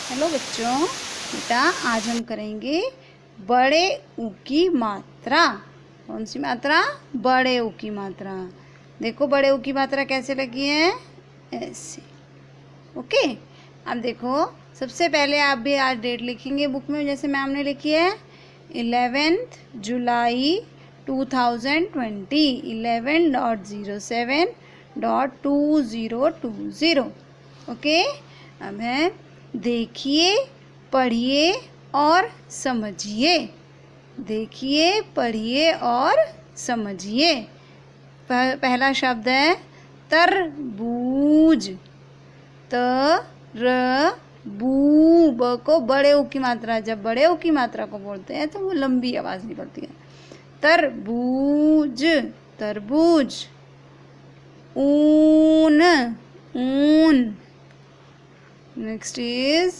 Hello बच्चों, बेटा आज हम करेंगे बड़े ऊ की मात्रा। कौन सी मात्रा? बड़े ऊ की मात्रा। देखो बड़े ऊ की मात्रा कैसे लगी है, ऐसे। ओके, अब देखो सबसे पहले आप भी आज डेट लिखेंगे बुक में, जैसे मैम ने लिखी है 11 जुलाई 2020, 11.07.2020। ओके, अब है देखिए, पढ़िए और समझिए। देखिए, पढ़िए और समझिए। पहला शब्द है तरबूज। तरबू, ब को बड़े ऊ की मात्रा, जब बड़े ऊ की मात्रा को बोलते हैं तो वो लंबी आवाज निकलती है। तरबूज, तरबूज। ऊन, ऊन। नेक्स्ट इज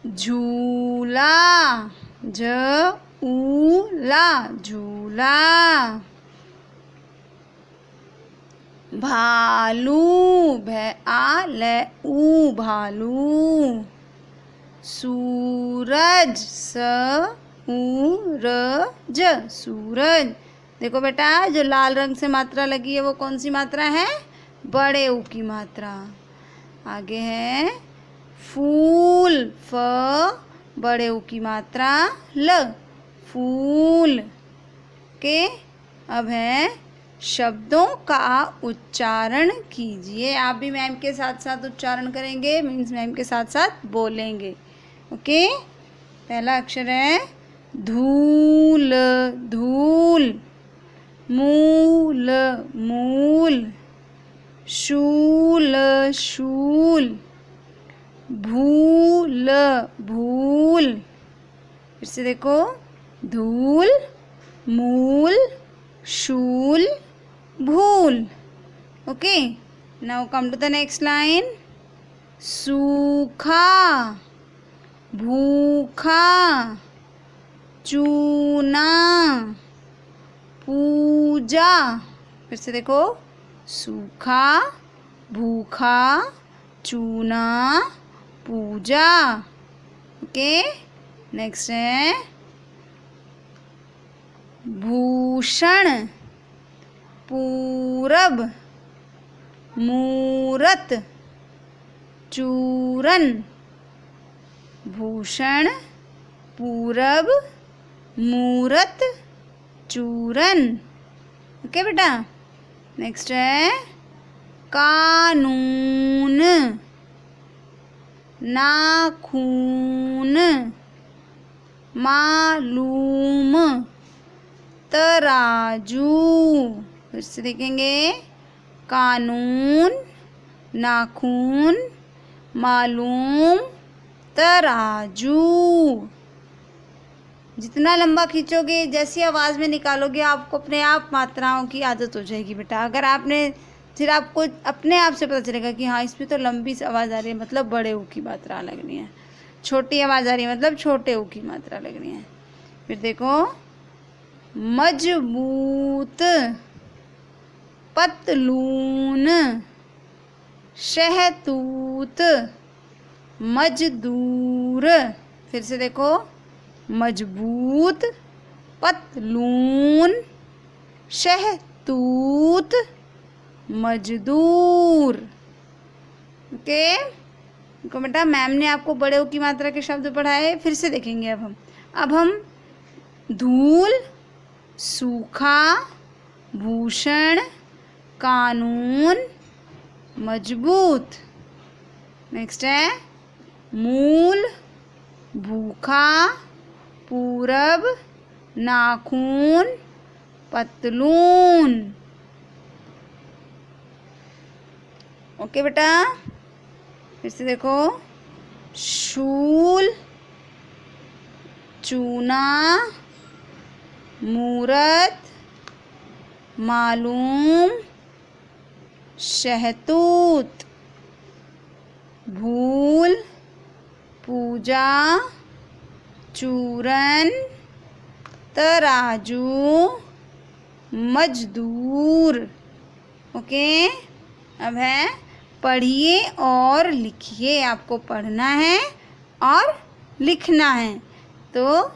झूला, झूला, झूला। भालू, भालू, भालू। सूरज, सूरज, सूरज। देखो बेटा, जो लाल रंग से मात्रा लगी है वो कौन सी मात्रा है? बड़े ऊ की मात्रा। आगे है फूल, फ बड़े ऊ की मात्रा ल, फूल के। अब है शब्दों का उच्चारण कीजिए। आप भी मैम के साथ साथ उच्चारण करेंगे, मीन्स मैम के साथ साथ बोलेंगे। ओके, पहला अक्षर है धूल, धूल। मूल, मूल। शूल, शूल। भूल, भूल। फिर से देखो, धूल, मूल, शूल, भूल। Okay, now come to the next line. सूखा, भूखा। चूना, पूजा। फिर से देखो, सूखा, भूखा, चूना, पूजा। ओके, नेक्स्ट है भूषण, पूरब, मूरत, चूरन। भूषण, पूरब, मूरत, चूरन। ओके बेटा, नेक्स्ट है कानून, नाखून, मालूम, तराजू। फिर से देखेंगे, कानून, नाखून, मालूम, तराजू। जितना लंबा खींचोगे, जैसी आवाज़ में निकालोगे, आपको अपने आप मात्राओं की आदत हो जाएगी बेटा। अगर आपने फिर आपको अपने आप से पता चलेगा कि हाँ इसमें तो लंबी आवाज़ आ रही है, मतलब बड़े ऊ की मात्रा लगनी है। छोटी आवाज़ आ रही है मतलब छोटे ऊ की मात्रा लगनी है। फिर देखो, मजबूत, पतलून, शहतूत, मजदूर। फिर से देखो, मजबूत, पतलून, शहतूत, मजदूर। ओके, देखो बेटा, मैम ने आपको बड़े ऊ की मात्रा के शब्द पढ़ाए, फिर से देखेंगे अब हम धूल, सूखा, भूषण, कानून, मजबूत। नेक्स्ट है मूल, भूखा, पूरब, नाखून, पतलून। ओके बेटा, फिर से देखो, शूल, चूना, मूरत, मालूम, शहतूत। भूल, पूजा, चूरन, तराजू, मजदूर। ओके, अब है पढ़िए और लिखिए। आपको पढ़ना है और लिखना है। तो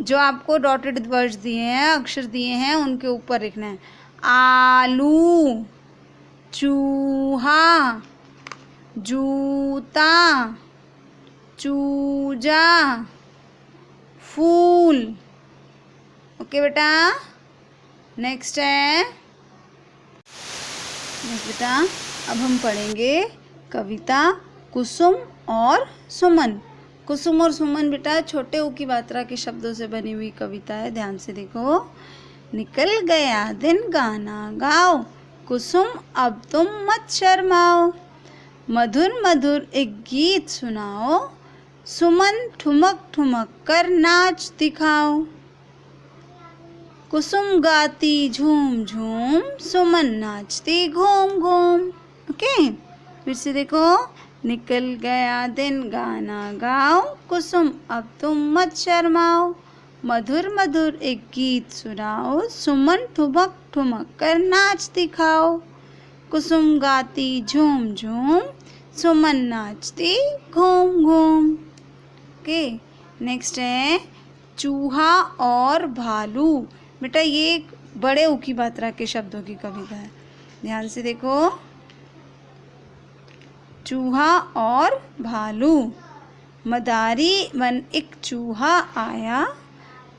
जो आपको डॉटेड वर्ड्स दिए हैं, अक्षर दिए हैं, उनके ऊपर लिखना है। आलू, चूहा, जूता, चूजा, फूल। ओके बेटा, नेक्स्ट बेटा अब हम पढ़ेंगे कविता कुसुम और सुमन। कुसुम और सुमन बेटा छोटे ऊ की मात्रा के शब्दों से बनी हुई कविता है। ध्यान से देखो। निकल गया दिन गाना गाओ, कुसुम अब तुम मत शर्माओ, मधुर मधुर एक गीत सुनाओ, सुमन ठुमक ठुमक कर नाच दिखाओ। कुसुम गाती झूम झूम, सुमन नाचती घूम घूम। ओके, फिर से देखो। निकल गया दिन गाना गाओ, कुसुम अब तुम मत शर्माओ, मधुर मधुर एक गीत सुनाओ, सुमन ठुमक ठुमक कर नाच दिखाओ। कुसुम गाती झूम झूम, सुमन नाचती घूम घूम। ओके, नेक्स्ट है चूहा और भालू। बेटा ये एक बड़े ऊ की मात्रा के शब्दों की कविता है। ध्यान से देखो। चूहा और भालू। मदारी बन एक चूहा आया,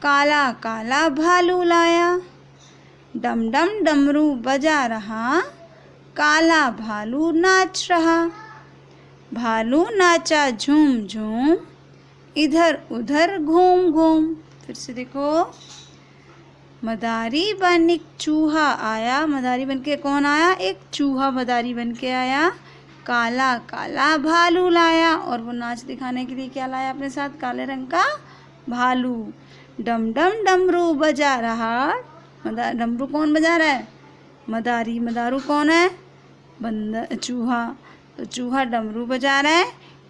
काला काला भालू लाया, डम डम डमरू बजा रहा, काला भालू नाच रहा। भालू नाचा झूम झूम, इधर उधर घूम घूम। फिर से देखो। मदारी बन एक चूहा आया, मदारी बन के कौन आया? एक चूहा मदारी बन के आया, काला काला भालू लाया, और वो नाच दिखाने के लिए क्या लाया अपने साथ? काले रंग का भालू। डम डम डमरू बजा रहा, डमरू कौन बजा रहा है? मदारी। मदारू कौन है? बंदर, चूहा। तो चूहा डमरू बजा रहा है,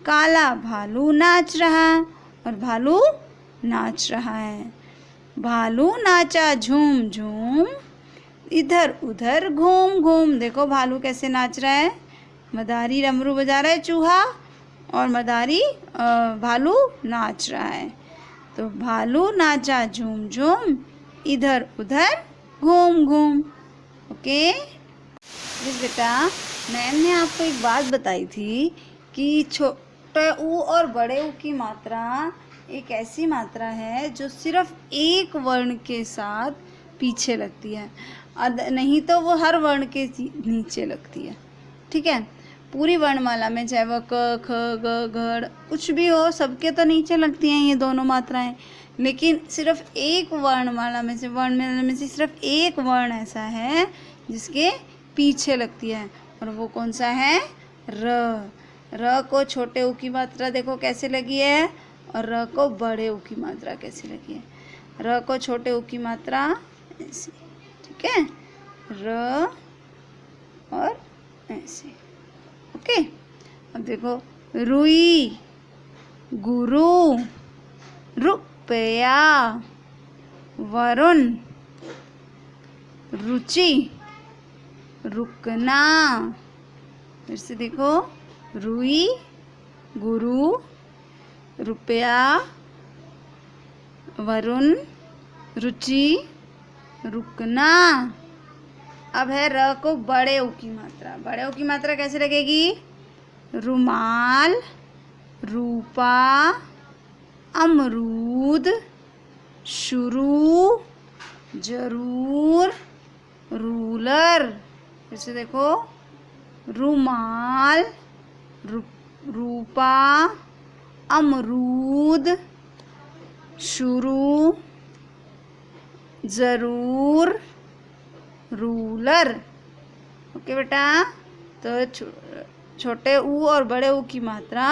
काला भालू नाच रहा, और भालू नाच रहा है। भालू नाचा झूम झूम, इधर उधर घूम घूम। देखो भालू कैसे नाच रहा है। मदारी डमरू बजा रहा है चूहा, और मदारी भालू नाच रहा है। तो भालू नाचा झूम झूम, इधर उधर घूम घूम। ओके बेटा, मैम ने आपको एक बात बताई थी कि छोटे ऊ और बड़े ऊ की मात्रा एक ऐसी मात्रा है जो सिर्फ एक वर्ण के साथ पीछे लगती है, नहीं तो वो हर वर्ण के नीचे लगती है। ठीक है, पूरी वर्णमाला में चाहे वह क ख ग घ कुछ भी हो, सबके तो नीचे लगती हैं ये दोनों मात्राएं, लेकिन सिर्फ एक वर्णमाला में से सिर्फ एक वर्ण ऐसा है जिसके पीछे लगती है, और वो कौन सा है? र। र को छोटे ऊ की मात्रा देखो कैसे लगी है, और र को बड़े ऊ की मात्रा कैसे लगी है। र को छोटे ऊ की मात्रा ऐसे, ठीक है, र और ऐसे। ओके, अब देखो। रुई, गुरु, रुपया, वरुण, रुचि, रुकना। फिर से देखो। रुई, गुरु, रुपया, वरुण, रुचि, रुकना। अब है र को बड़े ऊ की मात्रा। बड़े ऊ की मात्रा कैसे लगेगी? रुमाल, रूपा, अमरूद, शुरू, जरूर, रूलर। फिर से देखो। रुमाल, रूपा, अमरूद, शुरू, ज़रूर, रूलर। ओके बेटा, तो छोटे ऊ और बड़े ऊ की मात्रा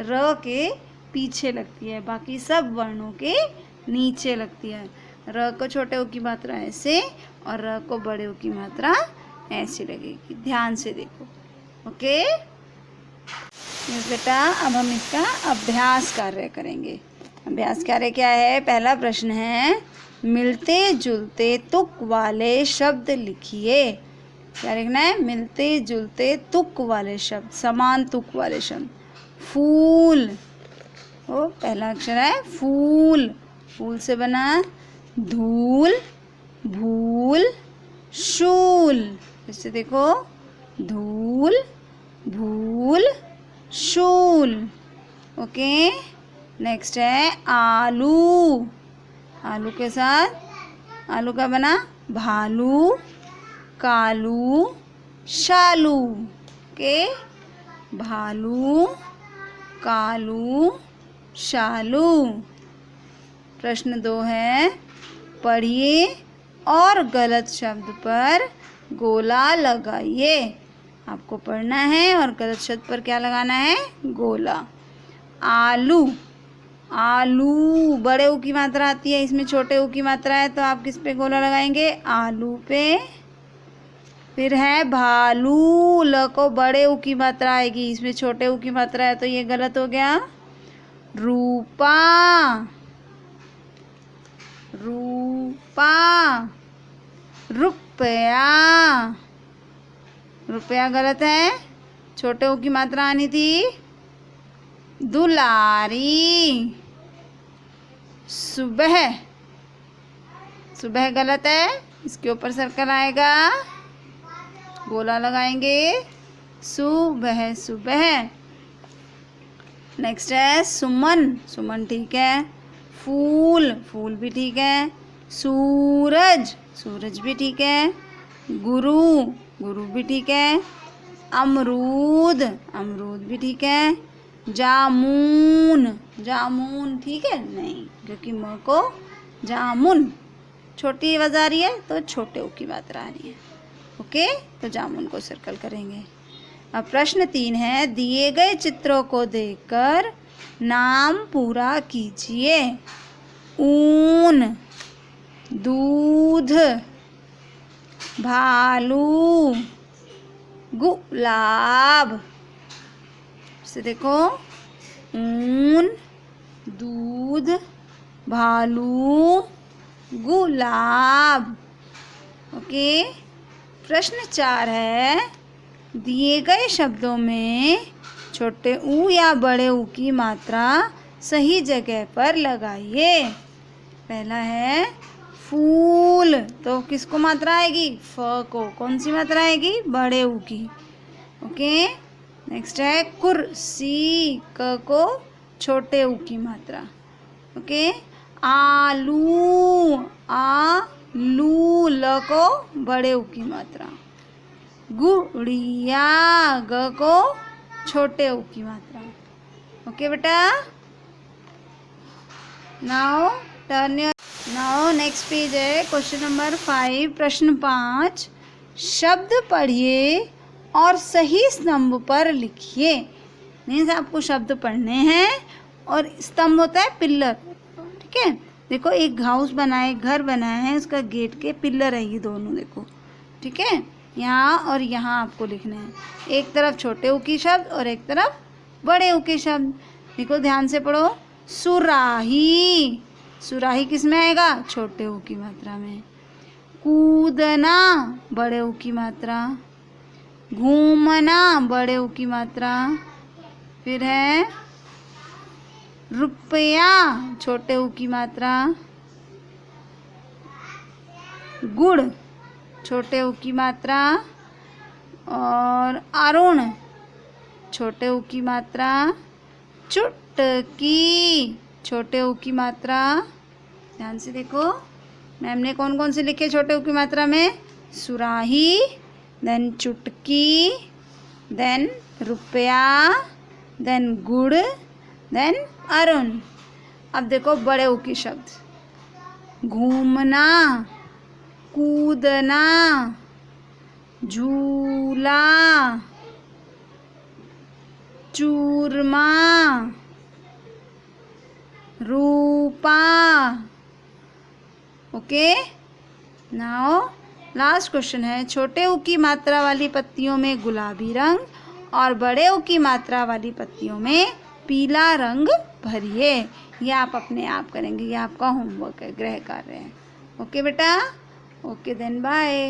र के पीछे लगती है, बाकी सब वर्णों के नीचे लगती है। र को छोटे ऊ की मात्रा ऐसे, और र को बड़े ऊ की मात्रा ऐसे लगेगी। ध्यान से देखो। ओके बेटा, अब हम इसका अभ्यास कार्य करेंगे। अभ्यास कार्य क्या है? पहला प्रश्न है, मिलते जुलते तुक वाले शब्द लिखिए। क्या लिखना है? मिलते जुलते तुक वाले शब्द, समान तुक वाले शब्द। फूल, वो पहला अक्षर है फूल। फूल से बना धूल, भूल, शूल। इससे देखो धूल, भूल, शूल। ओके, नेक्स्ट है आलू। आलू के साथ आलू का बना भालू, कालू, शालू। ओके, भालू, कालू, शालू। प्रश्न 2 है, पढ़िए और गलत शब्द पर गोला लगाइए। आपको पढ़ना है और गलत शब्द पर क्या लगाना है? गोला। आलू, आलू बड़े ऊ की मात्रा आती है, इसमें छोटे ऊ की मात्रा है, तो आप किस पे गोला लगाएंगे? आलू पे। फिर है भालू, ल को बड़े ऊ की मात्रा आएगी, इसमें छोटे ऊ की मात्रा है, तो ये गलत हो गया। रूपा, रूपा, रुपया, रुपया गलत है, छोटे ऊ की मात्रा आनी थी। दुलारी, सुबह, सुबह गलत है, इसके ऊपर सर्कल आएगा, गोला लगाएंगे। सुबह, सुबह। नेक्स्ट है सुमन, सुमन ठीक है। फूल, फूल भी ठीक है। सूरज, सूरज भी ठीक है। गुरु, गुरु भी ठीक है। अमरूद, अमरूद भी ठीक है। जामुन, जामुन ठीक है? नहीं, क्योंकि म को जामुन छोटी आवाज आ रही है, तो छोटे ऊ की मात्रा आ रही है। ओके, तो जामुन को सर्कल करेंगे। अब प्रश्न 3 है, दिए गए चित्रों को देखकर नाम पूरा कीजिए। ऊन, दूध, भालू, गुलाब। से देखो ऊन, दूध, भालू, गुलाब। ओके, प्रश्न 4 है, दिए गए शब्दों में छोटे ऊ या बड़े ऊ की मात्रा सही जगह पर लगाइए। पहला है फूल, तो किसको मात्रा आएगी? फ को। कौन सी मात्रा आएगी? बड़े ऊ की। ओके, नेक्स्ट है कुर्सी, क को छोटे ऊ की मात्रा। ओके, आलू, आलू, ल को बड़े ऊ की मात्रा। गुड़िया, ग को छोटे ऊ की मात्रा। ओके बेटा, नाउ नेक्स्ट पेज है, क्वेश्चन नंबर 5, प्रश्न 5। शब्द पढ़िए और सही स्तंभ पर लिखिए। मीन्स आपको शब्द पढ़ने हैं और स्तंभ होता है पिल्लर। ठीक है, देखो एक हाउस बना है, घर बनाया है, उसका गेट के पिल्लर है ये दोनों, देखो। ठीक है, यहाँ और यहाँ आपको लिखना है, एक तरफ छोटे ऊ की शब्द और एक तरफ बड़े ऊ के शब्द। देखो ध्यान से पढ़ो। सुराही, सुराही किस में आएगा? छोटे ऊ की मात्रा में। कूदना, बड़े ऊ की मात्रा। घूमना, बड़े ऊ की मात्रा। फिर है रुपया, छोटे ऊ की मात्रा। गुड़, छोटे ऊ की मात्रा। और अरुण, छोटे ऊ की मात्रा। चुटकी, छोटे ऊ की मात्रा। ध्यान से देखो, मैम ने कौन कौन से लिखे छोटे ऊ की मात्रा में? सुराही, देन चुटकी, देन रुपया, देन गुड़, देन अरुण। अब देखो बड़े ऊ के शब्द। घूमना, कूदना, झूला, चूरमा, रूपा। ओके, नाउ लास्ट क्वेश्चन है, छोटे ऊ की मात्रा वाली पत्तियों में गुलाबी रंग और बड़े ऊ की मात्रा वाली पत्तियों में पीला रंग भरिए। ये आप अपने आप करेंगे, ये आपका होमवर्क है, गृह कार्य है। ओके बेटा, ओके देन बाय।